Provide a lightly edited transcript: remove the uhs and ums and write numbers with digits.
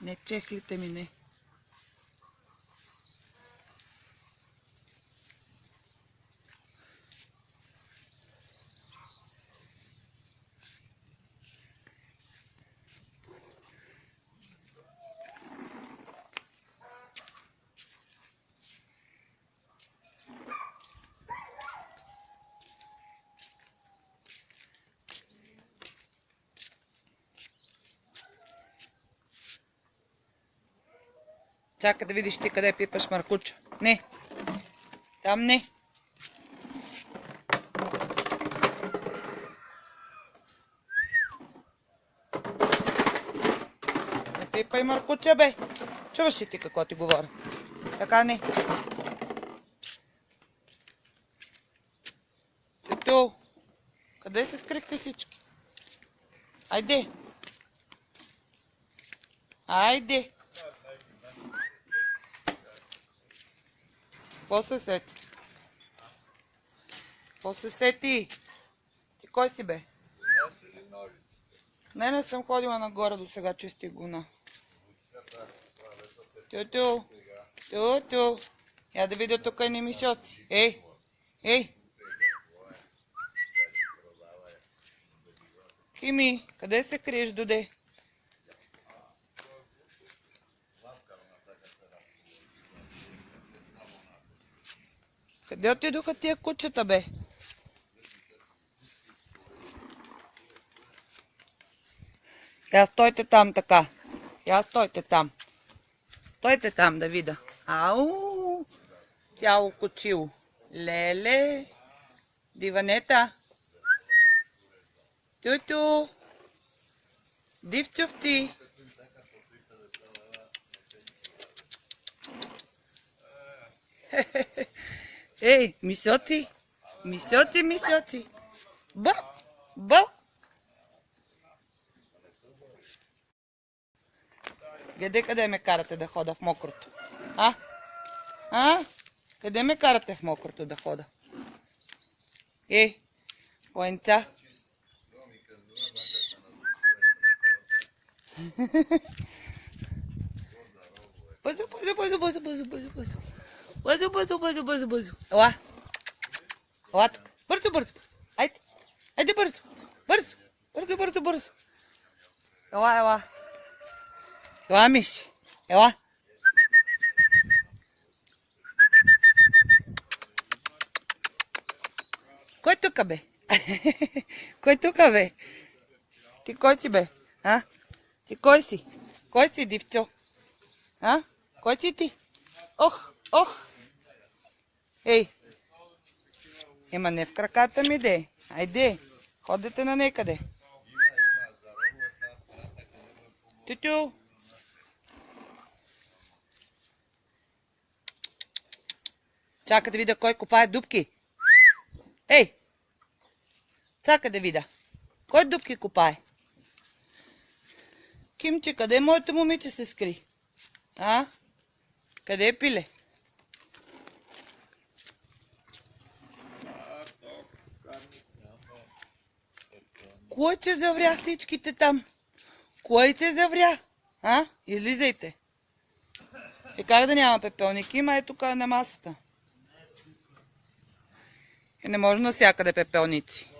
Не чехлите ми, не. Чакай да видиш ти къде пипаш, Маркучо. Не. Там не. Не пипай, Маркуче, бе. Чуваш ли ти какво ти говоря? Така не. Тютю, къде се скрихте всички? Айде. Айде. Какво се сети? Какво се сети? Ти кой си, бе? Не съм ходила нагоре до сега, че сте гуна. Тютю, тютю. Я да видя тук и не мишоци. Ей, ей. Хими, къде се криеш, доде? Къде отидоха тия кучета, бе? Я стойте там така. Я стойте там. Стойте там да видя. Ау! Тяло кучило. Леле! Диванета! Тютю! Дивчов ти! Ей, мисоци! Мисоци, мисоци! Бо! Бо! Гледай къде ме карате да хода в мокрото. А? А? Къде ме карате в мокрото да хода? Ей, поенца. Бързо, бързо, бързо, бързо, бързо, бързо, бързо. Бързо, бързо, бързо, бързо, бързо. Ела. Ела тук. Бързо, бързо, бързо. Айде. Айде бързо. Бързо. Бързо, бързо, бързо. Ела, ела. Ела, миси. Ела. Кой тука, бе? Кой тука, бе? Ти кой си, бе? А? Ти кой си? Кой си, дивчо? А? Кой си ти? Ох, ох! Ей! Ема не в краката ми, де. Айде, ходете на некъде. Тютю! Чака да видя кой копае дупки. Ей! Чака да видя. Кой дупки копае? Кимче, къде моето момиче се скри? А? Къде е, пиле? Кой че завря всичките там? Кой че завря? А? Излизайте. И как да няма пепелники? Има е тук на масата. И не може навсякъде пепелници.